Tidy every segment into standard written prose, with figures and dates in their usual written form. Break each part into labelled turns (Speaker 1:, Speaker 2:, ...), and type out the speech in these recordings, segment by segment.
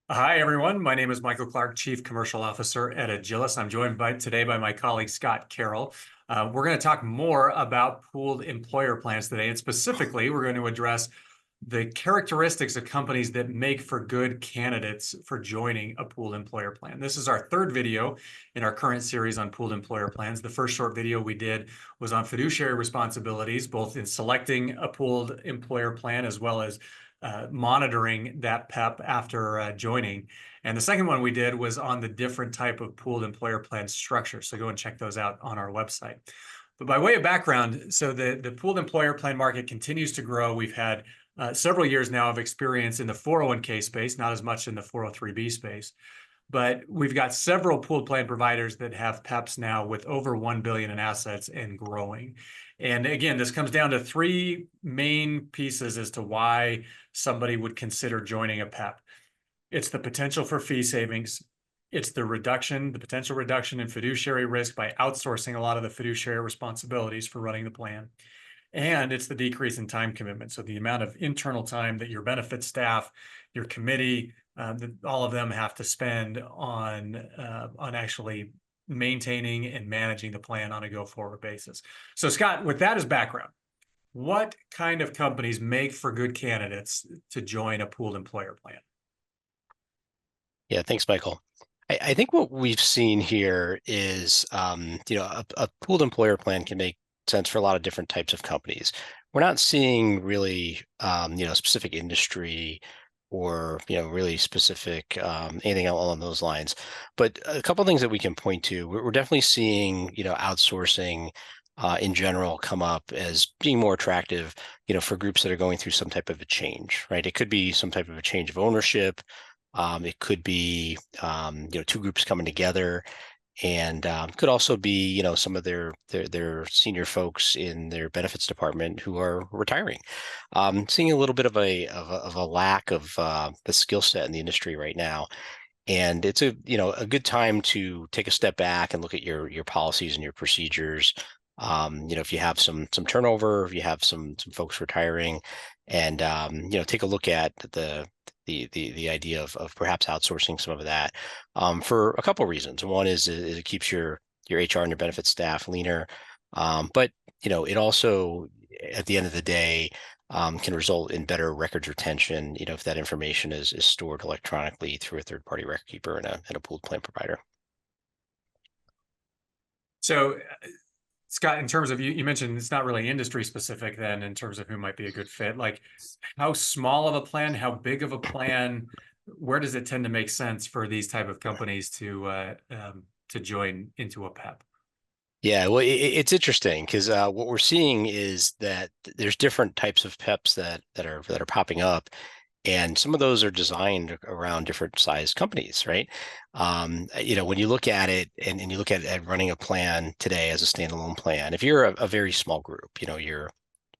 Speaker 1: Hi, everyone. My name is Michael Clark, Chief Commercial Officer at Agilus. I'm joined today by my colleague, Scott Carroll. We're going to talk more about pooled employer plans today, and specifically, we're going to address the characteristics of companies that make for good candidates for joining a pooled employer plan. This is our third video in our current series on pooled employer plans. The first short video we did was on fiduciary responsibilities, both in selecting a pooled employer plan as well as monitoring that PEP after joining. And the second one we did was on the different type of pooled employer plan structure. So go and check those out on our website. But by way of background, so the pooled employer plan market continues to grow. We've had several years now of experience in the 401k space, not as much in the 403b space. But we've got several pooled plan providers that have PEPs now with over 1 billion in assets and growing. And again, this comes down to three main pieces as to why somebody would consider joining a PEP. It's the potential for fee savings. It's the potential reduction in fiduciary risk by outsourcing a lot of the fiduciary responsibilities for running the plan. And it's the decrease in time commitment. So the amount of internal time that your benefits staff, your committee, all of them have to spend on actually maintaining and managing the plan on a go-forward basis. So Scott, with that as background, what kind of companies make for good candidates to join a pooled employer plan?
Speaker 2: Yeah, thanks, Michael. I think what we've seen here is, a pooled employer plan can make sense for a lot of different types of companies. We're not seeing really, specific industry or, really specific anything along those lines. But a couple of things that we can point to, we're definitely seeing, outsourcing in general come up as being more attractive, for groups that are going through some type of a change, right? It could be some type of a change of ownership. It could be, two groups coming together, and could also be, some of their senior folks in their benefits department who are retiring. Seeing a little bit of a lack of the skill set in the industry right now, and it's a good time to take a step back and look at your policies and your procedures. If you have some turnover, if you have some folks retiring, and take a look at the idea of perhaps outsourcing some of that for a couple of reasons. One is it keeps your HR and your benefits staff leaner, but it also, at the end of the day, can result in better records retention. If that information is stored electronically through a third-party record keeper and a pooled plan provider.
Speaker 1: So Scott, in terms of you mentioned it's not really industry specific then in terms of who might be a good fit. Like how small of a plan, how big of a plan, where does it tend to make sense for these type of companies to join into a PEP?
Speaker 2: Yeah, well, it's interesting because what we're seeing is that there's different types of PEPs that are popping up, and some of those are designed around different size companies, right? When you look at it and you look at running a plan today as a standalone plan, if you're a very small group, you're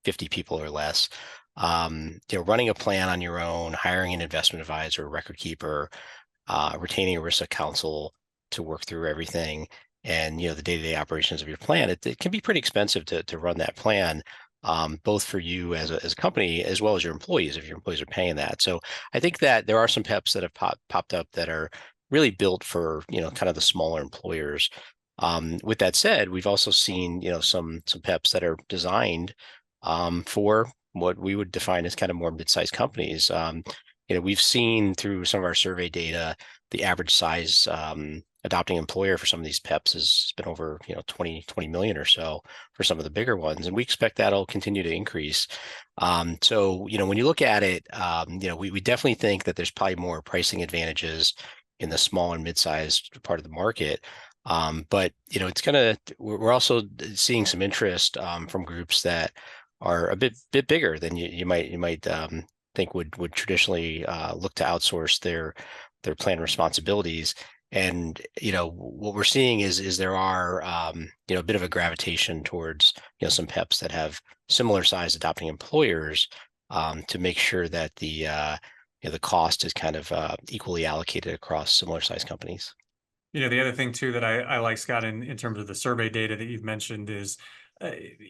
Speaker 2: 50 people or less, running a plan on your own, hiring an investment advisor, a record keeper, retaining a risk counsel to work through everything, and the day-to-day operations of your plan, it can be pretty expensive to run that plan, both for you as a company as well as your employees, if your employees are paying that. So I think that there are some PEPs that have popped up that are really built for kind of the smaller employers. With that said, we've also seen some PEPs that are designed for what we would define as kind of more mid-sized companies. We've seen through some of our survey data, the average size adopting employer for some of these PEPs has been over 20 million or so for some of the bigger ones, and we expect that'll continue to increase. So when you look at it, we definitely think that there's probably more pricing advantages in the small and mid-sized part of the market. But we're also seeing some interest from groups that are a bit bigger than you might think would traditionally look to outsource their plan responsibilities. And what we're seeing is there are a bit of a gravitation towards some PEPs that have similar size adopting employers, to make sure that the cost is kind of equally allocated across similar size companies.
Speaker 1: The other thing too that I like, Scott, in terms of the survey data that you've mentioned is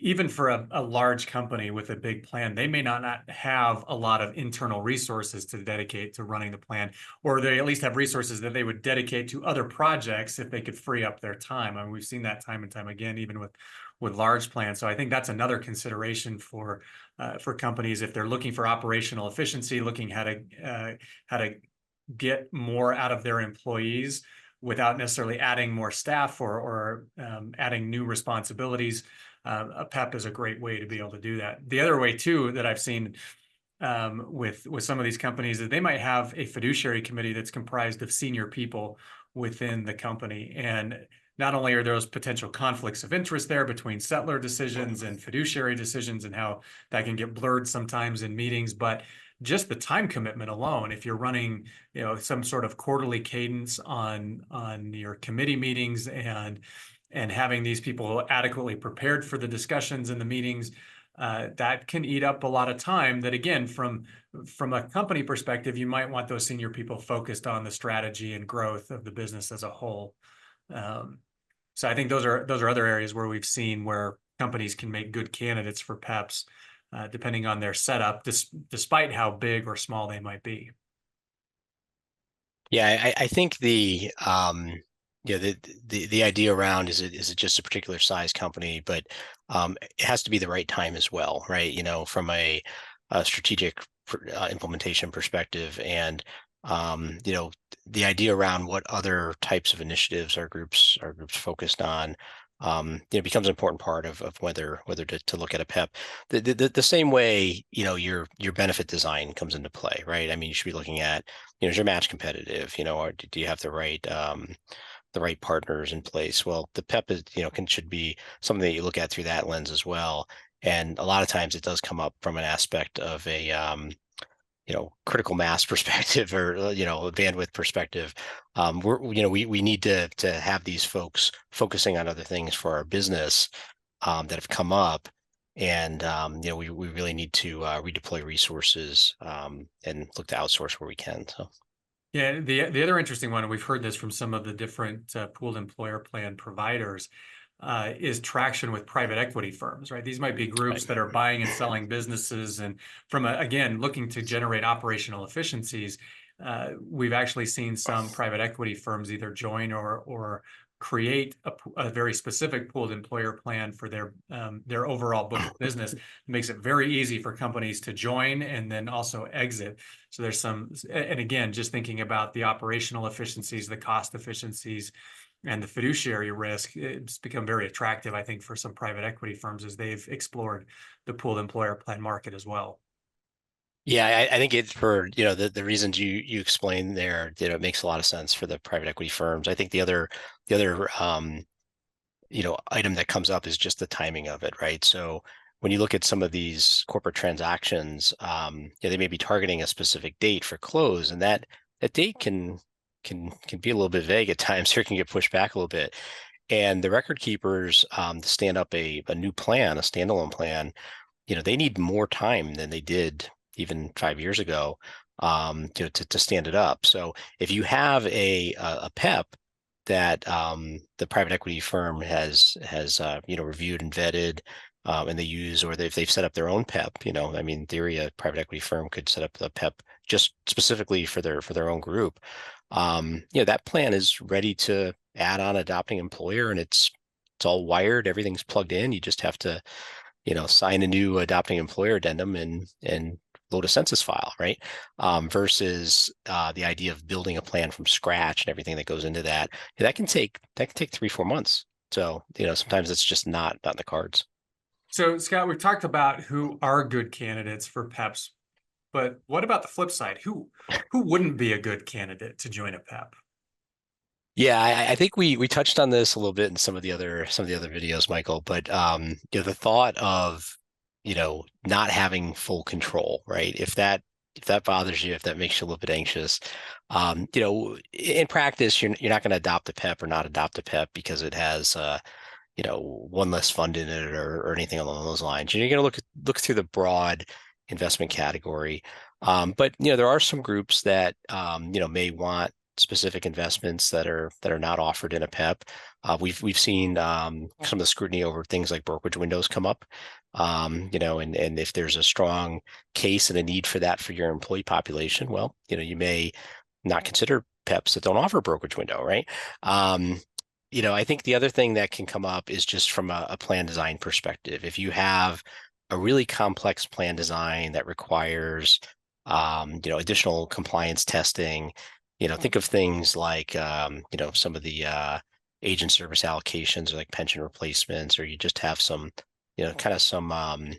Speaker 1: even for a large company with a big plan, they may not have a lot of internal resources to dedicate to running the plan, or they at least have resources that they would dedicate to other projects if they could free up their time. I mean, we've seen that time and time again, even with large plans. So I think that's another consideration for companies if they're looking for operational efficiency, looking how to get more out of their employees without necessarily adding more staff or adding new responsibilities. A PEP is a great way to be able to do that. The other way too that I've seen with some of these companies is they might have a fiduciary committee that's comprised of senior people within the company. And not only are those potential conflicts of interest there between settler decisions and fiduciary decisions and how that can get blurred sometimes in meetings, but just the time commitment alone, if you're running, some sort of quarterly cadence on your committee meetings and having these people adequately prepared for the discussions in the meetings, that can eat up a lot of time that, again, from a company perspective, you might want those senior people focused on the strategy and growth of the business as a whole. So I think those are other areas where we've seen where companies can make good candidates for PEPs, depending on their setup, despite how big or small they might be.
Speaker 2: Yeah, I think the idea around is it just a particular size company, but it has to be the right time as well, right? From a strategic implementation perspective, and the idea around what other types of initiatives our groups focused on, becomes an important part of whether to look at a PEP. The same way, your benefit design comes into play, right? I mean, you should be looking at, is your match competitive? Or do you have the right partners in place? Well, the PEP is, should be something that you look at through that lens as well. And a lot of times it does come up from an aspect of a critical mass perspective, or a bandwidth perspective. We need to have these folks focusing on other things for our business that have come up, and we really need to redeploy resources and look to outsource where we can. So.
Speaker 1: Yeah, the other interesting one, and we've heard this from some of the different pooled employer plan providers, is traction with private equity firms, right? These might be groups
Speaker 2: Right.
Speaker 1: that are buying and selling businesses, and again, looking to generate operational efficiencies. We've actually seen some private equity firms either join or create a very specific pooled employer plan for their overall book of business. It makes it very easy for companies to join and then also exit. So there's and again, just thinking about the operational efficiencies, the cost efficiencies, and the fiduciary risk, it's become very attractive, I think, for some private equity firms as they've explored the pooled employer plan market as well.
Speaker 2: Yeah, I think it's for the reasons you explained there. It makes a lot of sense for the private equity firms. I think the other item that comes up is just the timing of it, right? So when you look at some of these corporate transactions, they may be targeting a specific date for close, and that date can be a little bit vague at times, or can get pushed back a little bit. And the record keepers, to stand up a new plan, a standalone plan, they need more time than they did even 5 years ago, to stand it up. So if you have a PEP that the private equity firm has reviewed and vetted, and they use, or they've set up their own PEP, I mean, in theory, a private equity firm could set up the PEP just specifically for their own group. That plan is ready to add on adopting employer, and it's all wired, everything's plugged in. You just have to sign a new adopting employer addendum and load a census file, right? Versus the idea of building a plan from scratch and everything that goes into that. That can take 3-4 months. So sometimes it's just not in the cards.
Speaker 1: So, Scott, we've talked about who are good candidates for PEPs, but what about the flip side? Who wouldn't be a good candidate to join a PEP?
Speaker 2: Yeah, I think we touched on this a little bit in some of the other videos, Michael. But the thought of not having full control, right? If that bothers you, if that makes you a little bit anxious, in practice, you're not going to adopt a PEP or not adopt a PEP because it has one less fund in it, or anything along those lines. You're going to look through the broad investment category. But there are some groups that may want specific investments that are not offered in a PEP. We've seen some of the scrutiny over things like brokerage windows come up. And if there's a strong case and a need for that for your employee population, well, you may not consider PEPs that don't offer brokerage window, right? I think the other thing that can come up is just from a plan design perspective. If you have a really complex plan design that requires, additional compliance testing, think of things like, some of the agent service allocations or like pension replacements, or you just have some, kind of some,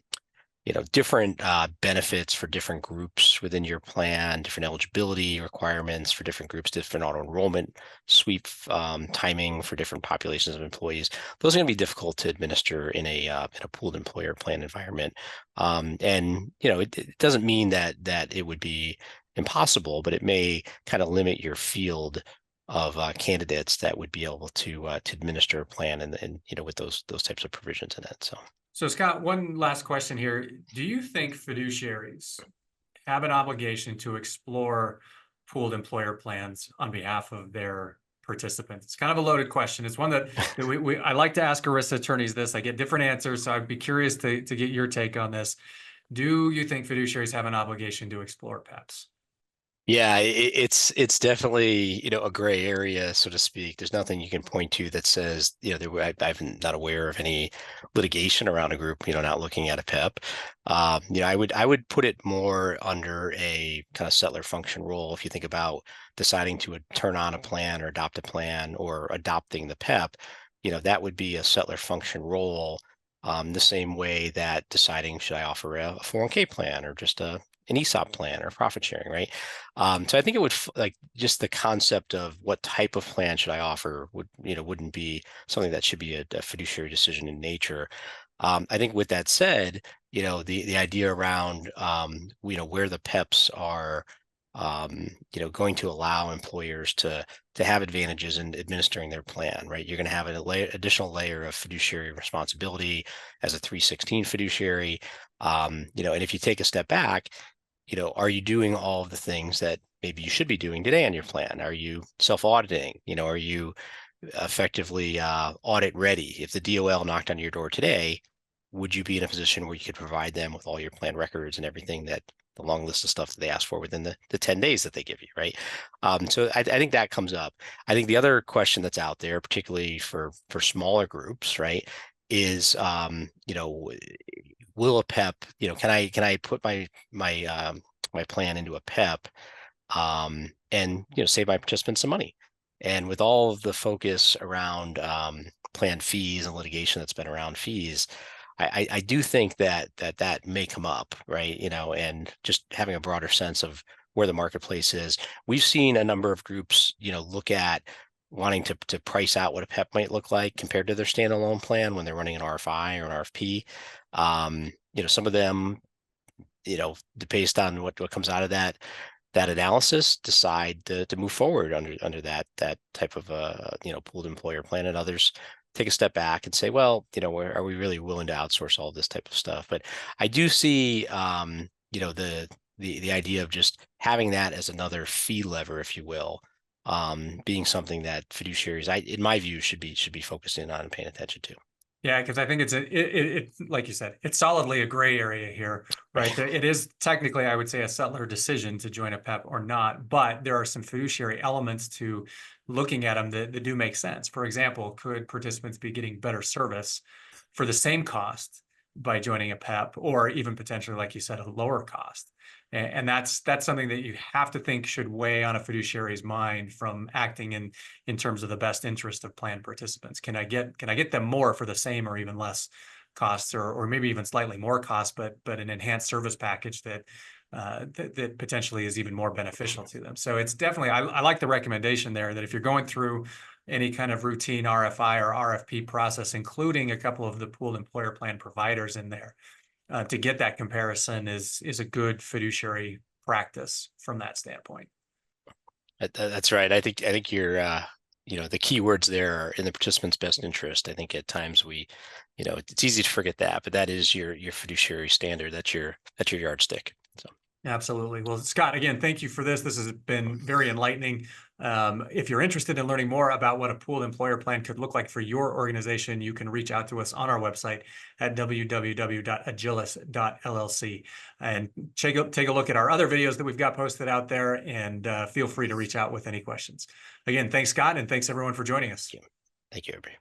Speaker 2: different benefits for different groups within your plan, different eligibility requirements for different groups, different auto enrollment sweep timing for different populations of employees. Those are going to be difficult to administer in a pooled employer plan environment. It doesn't mean that it would be impossible, but it may kind of limit your field of candidates that would be able to administer a plan and with those types of provisions in it.
Speaker 1: So Scott, one last question here. Do you think fiduciaries have an obligation to explore pooled employer plans on behalf of their participants? It's kind of a loaded question. It's one that I like to ask ERISA attorneys this. I get different answers, so I'd be curious to get your take on this. Do you think fiduciaries have an obligation to explore PEPs?
Speaker 2: Yeah, it's definitely, a gray area, so to speak. There's nothing you can point to that says, I'm not aware of any litigation around a group, not looking at a PEP. I would put it more under a kind of settler function role. If you think about deciding to turn on a plan or adopt a plan or adopting the PEP, that would be a settler function role. The same way that deciding should I offer a 401k plan or just an ESOP plan or profit sharing, right? So I think it would like just the concept of what type of plan should I offer wouldn't be something that should be a fiduciary decision in nature. I think with that said, the idea around where the PEPs are going to allow employers to have advantages in administering their plan, right? You're going to have an additional layer of fiduciary responsibility as a 316 fiduciary. And if you take a step back, are you doing all of the things that maybe you should be doing today on your plan? Are you self-auditing? Are you effectively audit ready? If the DOL knocked on your door today, would you be in a position where you could provide them with all your plan records and everything, that the long list of stuff that they ask for within the 10 days that they give you, right? So I think that comes up. I think the other question that's out there, particularly for smaller groups, right, is will a PEP, can I put my plan into a PEP and save my participants some money? And with all of the focus around plan fees and litigation that's been around fees, I do think that may come up, right? And just having a broader sense of where the marketplace is. We've seen a number of groups, look at wanting to price out what a PEP might look like compared to their standalone plan when they're running an RFI or an RFP. Some of them, based on what comes out of that analysis, decide to move forward under that type of pooled employer plan, and others take a step back and say, well, are we really willing to outsource all this type of stuff? But I do see, the idea of just having that as another fee lever, if you will, being something that fiduciaries, in my view, should be focusing on and paying attention to.
Speaker 1: Yeah, because I think it's like you said, it's solidly a gray area here, right? It is technically, I would say, a settler decision to join a PEP or not, but there are some fiduciary elements to looking at them that do make sense. For example, could participants be getting better service for the same cost by joining a PEP, or even potentially, like you said, a lower cost? And that's something that you have to think should weigh on a fiduciary's mind from acting in terms of the best interest of plan participants. Can I get them more for the same or even less costs, or maybe even slightly more costs, but an enhanced service package that potentially is even more beneficial to them? So it's definitely, I like the recommendation there that if you're going through any kind of routine RFI or RFP process, including a couple of the pooled employer plan providers in there, to get that comparison is a good fiduciary practice from that standpoint.
Speaker 2: That's right. I think you're, the key words there are in the participant's best interest. I think at times it's easy to forget that, but that is your fiduciary standard. That's your yardstick. So.
Speaker 1: Absolutely. Well, Scott, again, thank you for this. This has been very enlightening. If you're interested in learning more about what a pooled employer plan could look like for your organization, you can reach out to us on our website at www.agilis.llc and take a look at our other videos that we've got posted out there, and feel free to reach out with any questions. Again, thanks, Scott, and thanks everyone for joining us.
Speaker 2: Thank you, everybody.